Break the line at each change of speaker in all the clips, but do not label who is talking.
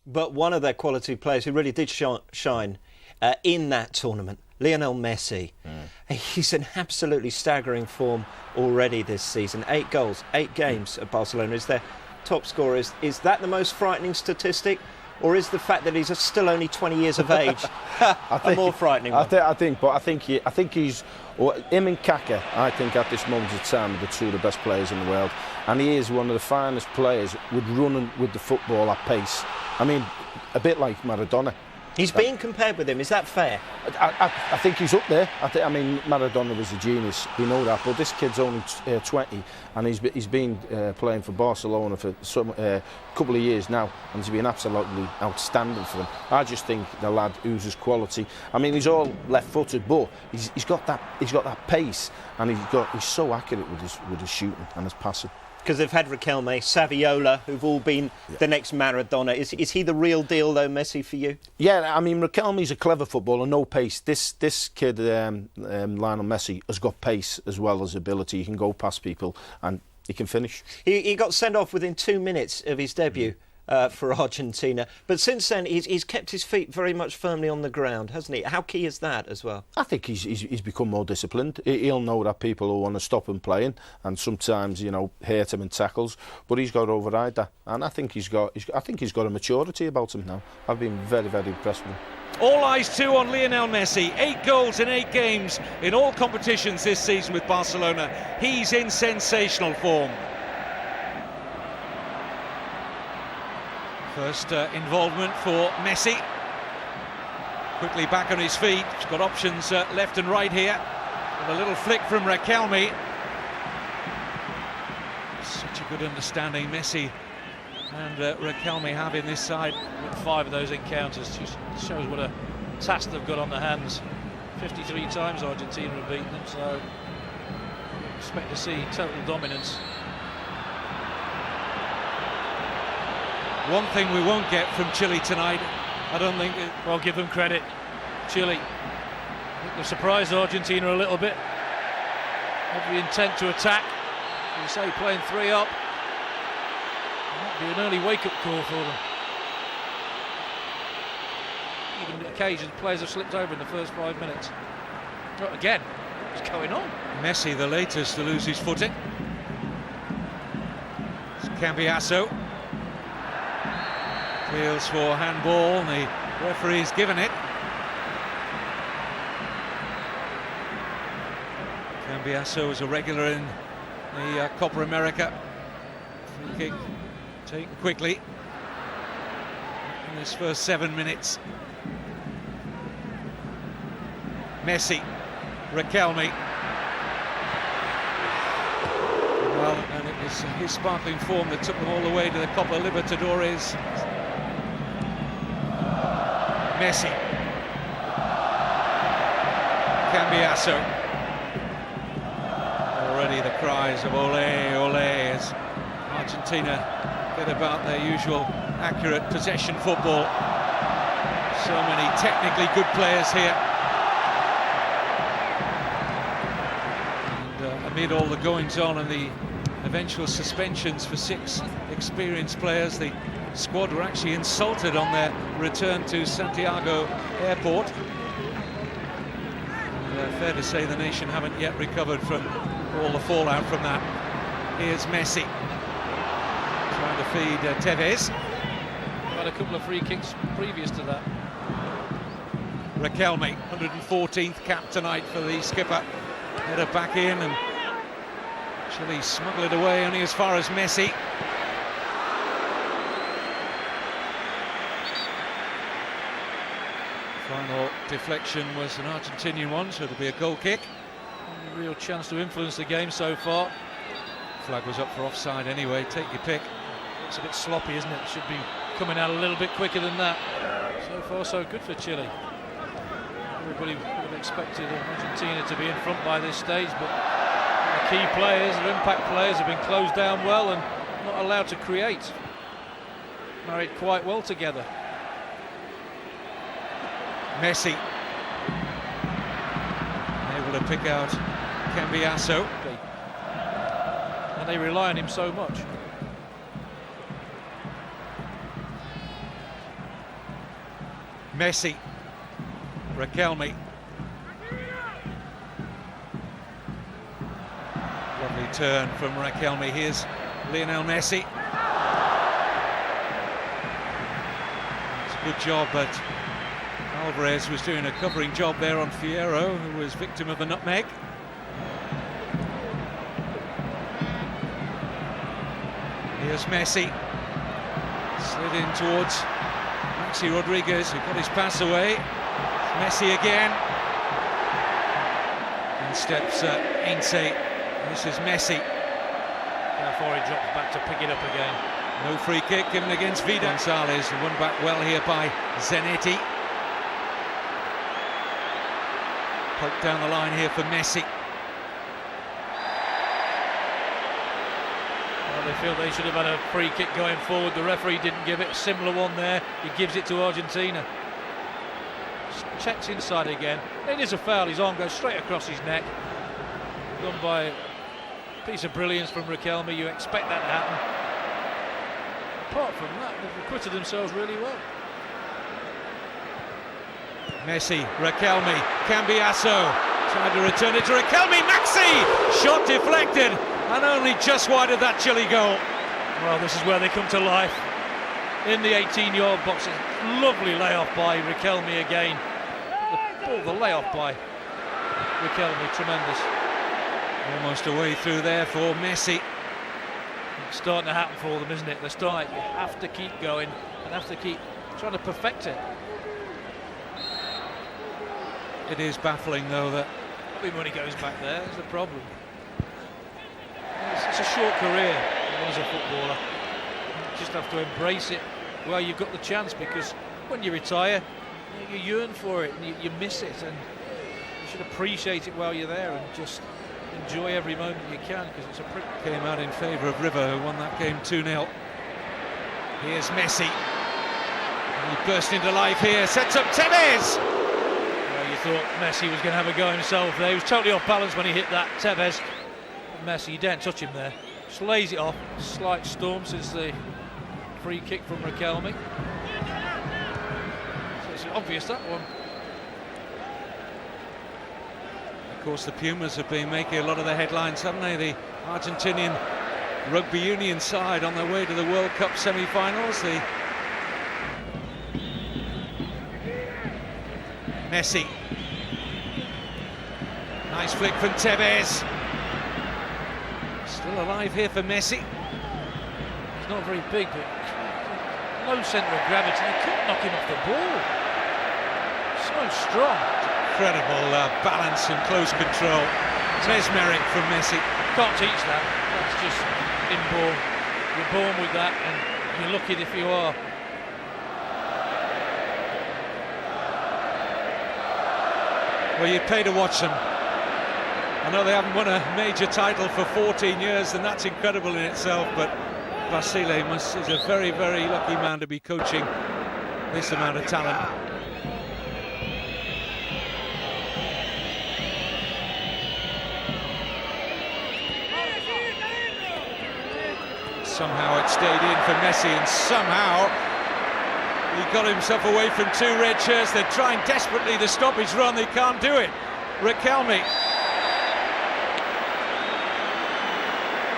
But one of their quality players who really did shine in that tournament, Lionel Messi. He's in absolutely staggering form already this season. 8 goals, 8 games at Barcelona. Is their top scorer. Is that the most frightening statistic? Or is the fact that he's still only 20 years of age a more frightening one?
I think he's, him and Kaka, I think at this moment of time, are the 2 of the best players in the world. And he is one of the finest players with running with the football at pace. I mean, a bit like Maradona.
He's being compared with him, is that fair?
I think he's up there. I mean, Maradona was a genius, we know that, but this kid's only 20 and he's been playing for Barcelona for a couple of years now, and he's been absolutely outstanding for them. I just think the lad oozes quality. I mean, he's all left-footed, but he's got that pace, and he's so accurate with his shooting and his passing.
Because they've had Riquelme, Saviola, who've all been the next Maradona. Is he the real deal, though, Messi, for you?
Yeah, I mean, Riquelme's a clever footballer, no pace. This kid, Lionel Messi, has got pace as well as ability. He can go past people and he can finish. He
got sent off within 2 minutes of his debut for Argentina. But since then, he's kept his feet very much firmly on the ground, hasn't he? How key is that as well?
I think he's become more disciplined. He'll know that people will want to stop him playing and sometimes, you know, hurt him in tackles. But he's got to override that. And I think he's got a maturity about him now. I've been very, very impressed with him.
All eyes too on Lionel Messi. 8 goals in 8 games in all competitions this season with Barcelona. He's in sensational form. First involvement for Messi. Quickly back on his feet. He's got options left and right here. With a little flick from Riquelme. Such a good understanding Messi and Riquelme have in this side.
With 5 of those encounters, just shows what a task they've got on their hands. 53 times Argentina have beaten them, so expect to see total dominance.
One thing we won't get from Chile tonight, I don't think...
Well, give them credit, Chile. I think they've surprised Argentina a little bit. Have the intent to attack. You say playing 3 up. Might be an early wake-up call for them. Even on occasions, players have slipped over in the first 5 minutes. Not again. What's going on?
Messi, the latest to lose his footing. It's Cambiasso. Feels for handball, the referee's given it. Cambiasso is a regular in the Copa America. Free kick taken quickly in this first 7 minutes. Messi, Riquelme. Well, and it was his sparkling form that took them all the way to the Copa Libertadores. Messi, Cambiasso. Already the cries of ole, ole as Argentina get about their usual accurate possession football. So many technically good players here. And amid all the goings-on and the eventual suspensions for 6 experienced players, the squad were actually insulted on their return to Santiago Airport. And, fair to say the nation haven't yet recovered from all the fallout from that. Here's Messi trying to feed Tevez.
Had a couple of free kicks previous to that.
Riquelme, 114th cap tonight for the skipper. Header back in and Chile smuggle it away only as far as Messi. Final deflection was an Argentinian one, so it'll be a goal kick.
Only real chance to influence the game so far.
Flag was up for offside anyway, take your pick.
It's a bit sloppy, isn't it? It should be coming out a little bit quicker than that. So far, so good for Chile. Everybody would have expected Argentina to be in front by this stage, but the key players, the impact players, have been closed down well and not allowed to create. Married quite well together.
Messi able to pick out Cambiasso.
And they rely on him so much.
Messi, Riquelme. Lovely turn from Riquelme. Here's Lionel Messi. It's a good job, but Alvarez was doing a covering job there on Fierro, who was victim of a nutmeg. Here's Messi. Slid in towards Maxi Rodriguez, who got his pass away. Messi again. And steps Ince. This is Messi.
Before he drops back to pick it up again.
No free kick given against Vida. Gonzalez, won back well here by Zanetti. Poked down the line here for Messi.
Well, they feel they should have had a free kick going forward. The referee didn't give it. A similar one there. He gives it to Argentina. Checks inside again. It is a foul. His arm goes straight across his neck. Done by a piece of brilliance from Riquelme. You expect that to happen. Apart from that, they've acquitted themselves really well.
Messi, Riquelme, Cambiasso tried to return it to Riquelme. Maxi! Shot deflected and only just wide of that Chile goal.
Well, this is where they come to life. In the 18-yard box, lovely layoff by Riquelme again. The layoff by Riquelme, tremendous.
Almost a way through there for Messi.
It's starting to happen for them, isn't it? They're starting. You have to keep going and have to keep trying to perfect it.
It is baffling, though, that
when he goes back there is the problem. It's a short career as a footballer. You just have to embrace it while you've got the chance, because when you retire, you yearn for it and you miss it, and you should appreciate it while you're there and just enjoy every moment you can, because it's a
came out in favour of River, who won that game 2-0. Here's Messi. And he burst into life here, sets up Tevez.
Well, you thought Messi was going to have a go himself there. He was totally off balance when he hit that. Tevez. But Messi, you daren't touch him there. Just lays it off. Slight storm since the free kick from Riquelme. So it's obvious, that one.
Of course, the Pumas have been making a lot of the headlines, haven't they? The Argentinian rugby union side on their way to the World Cup semi-finals. Messi. Nice flick from Tevez. Still alive here for Messi.
He's not very big, but low centre of gravity. You couldn't knock him off the ball. So strong.
Incredible balance and close control. Mesmeric from Messi.
Can't teach that. That's just inborn. You're born with that, and you're lucky if you are.
Well, you'd pay to watch them. I know they haven't won a major title for 14 years, and that's incredible in itself, but Basile is a very, very lucky man to be coaching this amount of talent. Somehow it stayed in for Messi, and somehow he got himself away from two red shirts. They're trying desperately to stop his run. They can't do it. Riquelme.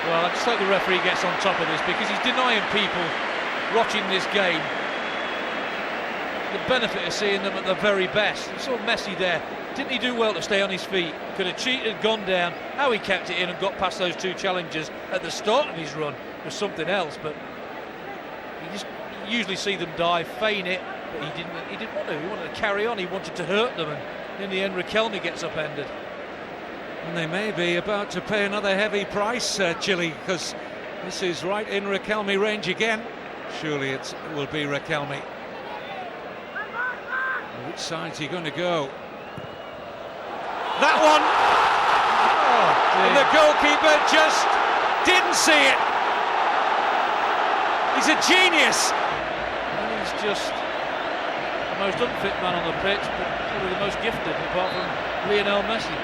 Well, I just hope the referee gets on top of this, because he's denying people watching this game the benefit of seeing them at the very best. You saw Messi there. Didn't he do well to stay on his feet? Could have cheated, gone down. How he kept it in and got past those two challengers at the start of his run was something else, but you usually see them dive, feign it, but he didn't want to. He wanted to carry on. He wanted to hurt them, and in the end Riquelme gets upended.
And they may be about to pay another heavy price, Chile, because this is right in Riquelme range again. Surely it will be Riquelme. Which side's he going to go? That one! Oh, and the goalkeeper just didn't see it. He's a genius.
And he's just the most unfit man on the pitch, but probably the most gifted, apart from Lionel Messi.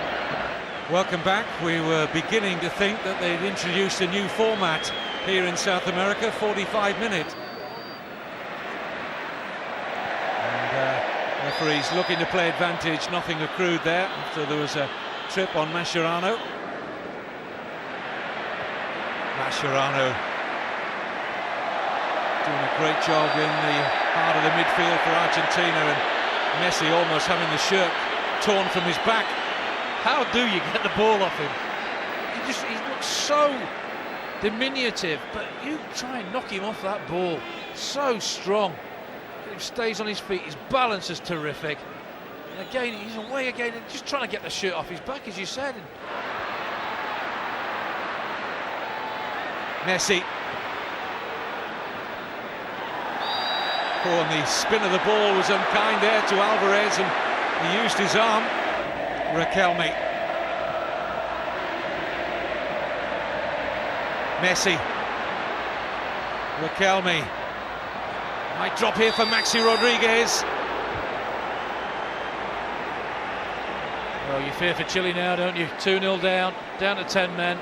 Welcome back. We were beginning to think that they'd introduced a new format here in South America, 45 minutes. And Referee's looking to play advantage, nothing accrued there after there was a trip on Mascherano. Mascherano doing a great job in the heart of the midfield for Argentina, and Messi almost having the shirt torn from his back.
How do you get the ball off him? He looks so diminutive, but you try and knock him off that ball. So strong. He stays on his feet, his balance is terrific. And again, he's away again, and just trying to get the shirt off his back, as you said.
Messi. Oh, and the spin of the ball was unkind there to Alvarez, and he used his arm. Riquelme. Messi. Riquelme. Might drop here for Maxi Rodriguez.
Well, you fear for Chile now, don't you? 2-0 down to 10 men.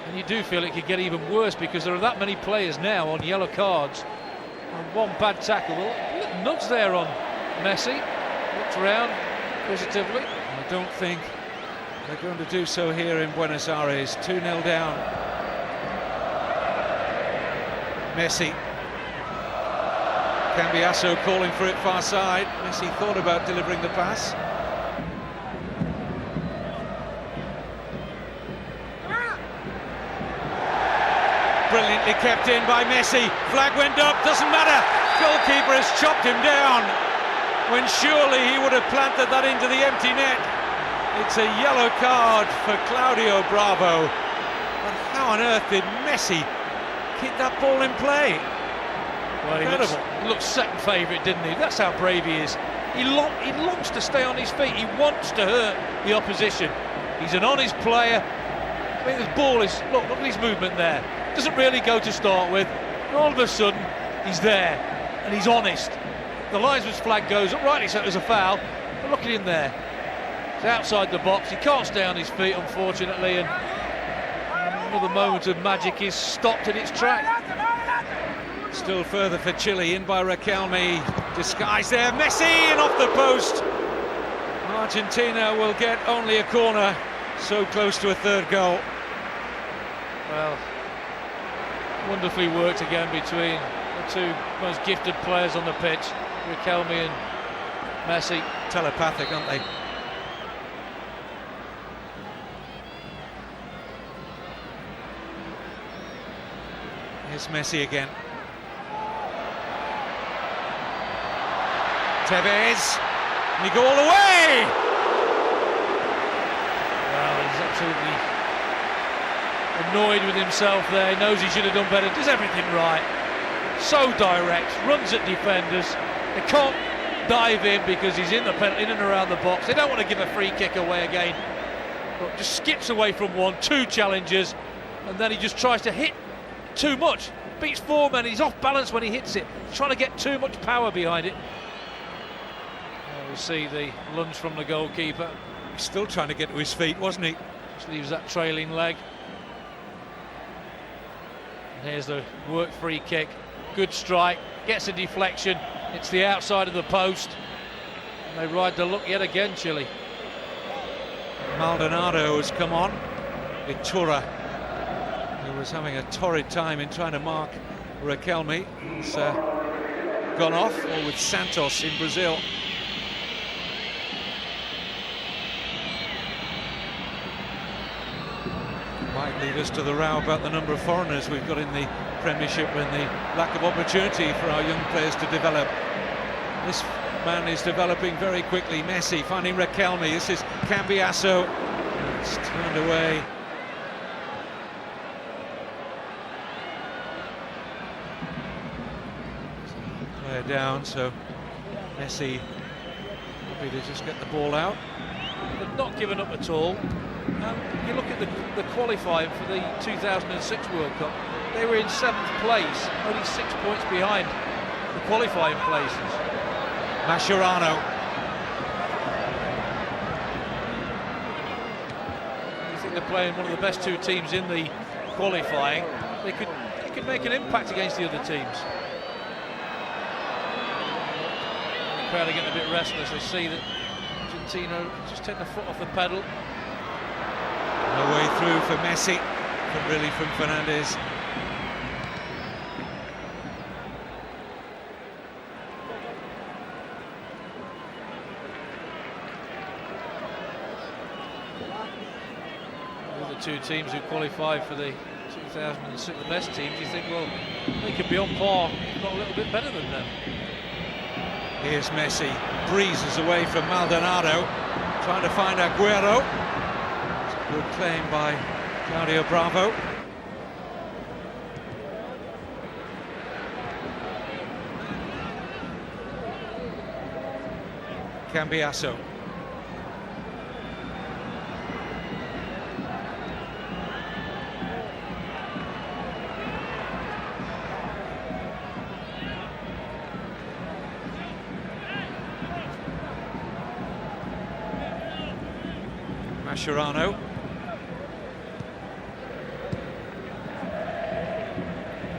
And you do feel it could get even worse, because there are that many players now on yellow cards. And one bad tackle. Well, nuts there on Messi. Looks round positively.
I don't think they're going to do so here in Buenos Aires. 2-0 down. Messi. Cambiasso calling for it far side. Messi thought about delivering the pass. Brilliantly kept in by Messi. Flag went up, doesn't matter. Goalkeeper has chopped him down, when surely he would have planted that into the empty net. It's a yellow card for Claudio Bravo. But how on earth did Messi keep that ball in play?
Well, he looks second favourite, didn't he? That's how brave he is. He longs to stay on his feet. He wants to hurt the opposition. He's an honest player. I mean, this ball is... Look at his movement there. Doesn't really go to start with. And all of a sudden, he's there. And he's honest. The linesman's flag goes up, rightly so, as a foul. But look at him there. He's outside the box. He can't stay on his feet, unfortunately. And another moment of magic is stopped in its track.
Still further for Chile, in by Riquelme, disguised there, Messi, and off the post. Argentina will get only a corner, so close to a third goal.
Well, wonderfully worked again between the two most gifted players on the pitch, Riquelme and Messi.
Telepathic, aren't they? Here's Messi again. Tevez, and he go all the way!
Well, he's absolutely annoyed with himself there. He knows he should have done better, does everything right. So direct, runs at defenders. They can't dive in because he's in and around the box. They don't want to give a free kick away again. But just skips away from one, two challenges, and then he just tries to hit too much. Beats four men, he's off balance when he hits it. He's trying to get too much power behind it. We'll see the lunge from the goalkeeper.
He's still trying to get to his feet, wasn't he?
Just leaves that trailing leg. And here's the work free kick. Good strike, gets a deflection. It's the outside of the post. And they ride the luck yet again, Chile.
Maldonado has come on. Iturra, who was having a torrid time in trying to mark Riquelme, has gone off, or with Santos in Brazil. Might lead us to the row about the number of foreigners we've got in the Premiership and the lack of opportunity for our young players to develop. This man is developing very quickly. Messi finding Riquelme. This is Cambiasso. It's turned away. Player down, so Messi happy to just get the ball out.
They've not given up at all. You look at the qualifier for the 2006 World Cup, they were in 7th place, only 6 points behind the qualifying places.
Mascherano.
You think they're playing one of the best two teams in the qualifying, they could make an impact against the other teams. crowd are getting a bit restless. They see that Argentina just taking the foot off the pedal.
No way through for Messi, but really from Fernandes.
The two teams who qualified for the 2006, the best teams, you think, well, they could be on par, if not a little bit better than them.
Here's Messi, breezes away from Maldonado, trying to find Aguero. It's a good claim by Claudio Bravo. Cambiasso. Mascherano.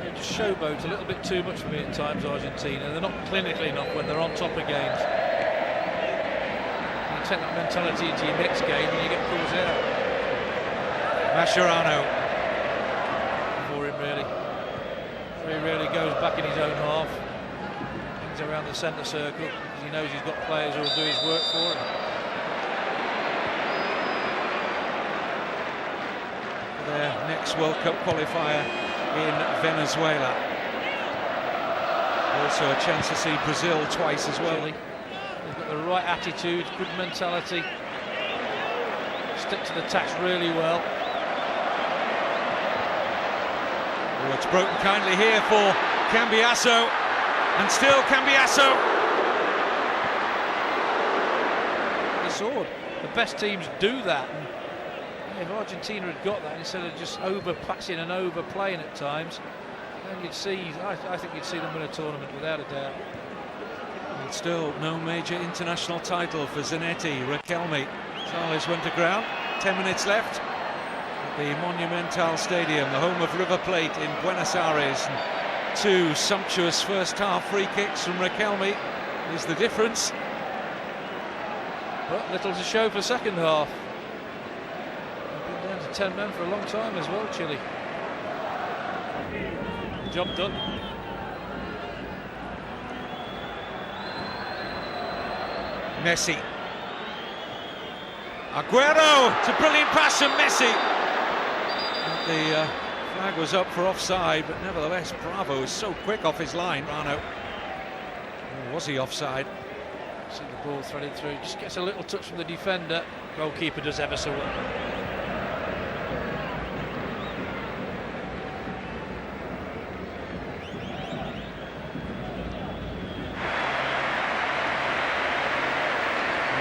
They just showboat a little bit too much for me at times, Argentina. They're not clinical enough when they're on top of games. You take that mentality into your next game and you get caught out.
Mascherano.
For him, really. He really goes back in his own half. Things around the centre circle because he knows he's got players who will do his work for him.
Their next World Cup qualifier in Venezuela. Also a chance to see Brazil twice as well.
They've got the right attitude, good mentality, stick to the task really well.
Oh, it's broken kindly here for Cambiasso, and still Cambiasso.
The sword. The best teams do that. And if Argentina had got that instead of just overpassing and overplaying at times, then you'd see, I think you'd see them win a tournament without a doubt.
And still no major international title for Zanetti. Riquelme. Charles went to ground. 10 minutes left at the Monumental Stadium, the home of River Plate in Buenos Aires. And two sumptuous first half free kicks from Riquelme is the difference.
But little to show for second half. 10 men for a long time as well, Chile. Job done.
Messi. Aguero! It's a brilliant pass from Messi. The flag was up for offside, but nevertheless, Bravo is so quick off his line. Rano. Or was he offside?
See the ball threaded through. Just gets a little touch from the defender. Goalkeeper does ever so well.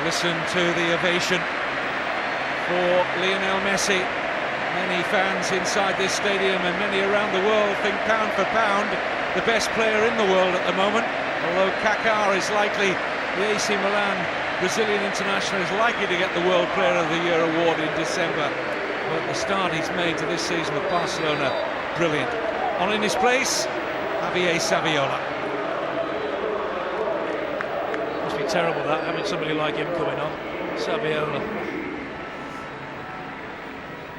Listen to the ovation for Lionel Messi. Many fans inside this stadium and many around the world think pound for pound the best player in the world at the moment. Although Kaká is likely, the AC Milan Brazilian international is likely to get the World Player of the Year award in December. But the start he's made to this season with Barcelona, brilliant. On in his place, Javier Saviola.
Terrible that, having somebody like him coming on. Saviola.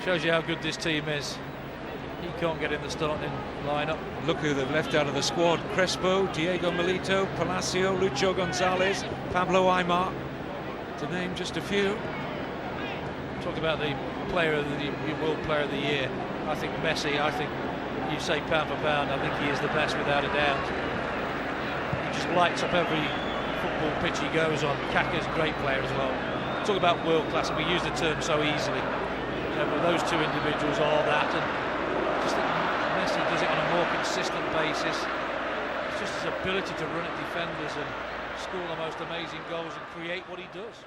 Shows you how good this team is. He can't get in the starting lineup.
Look who they've left out of the squad. Crespo, Diego Milito, Palacio, Lucho Gonzalez, Pablo Aimar, to name just a few.
Talk about the player of the World Player of the Year. I think Messi, I think you say pound for pound, I think he is the best without a doubt. He just lights up every football pitch he goes on. Kaká's a great player as well. Talk about world class, and we use the term so easily. You know, but those two individuals are that, and just think Messi does it on a more consistent basis. It's just his ability to run at defenders and score the most amazing goals and create what he does.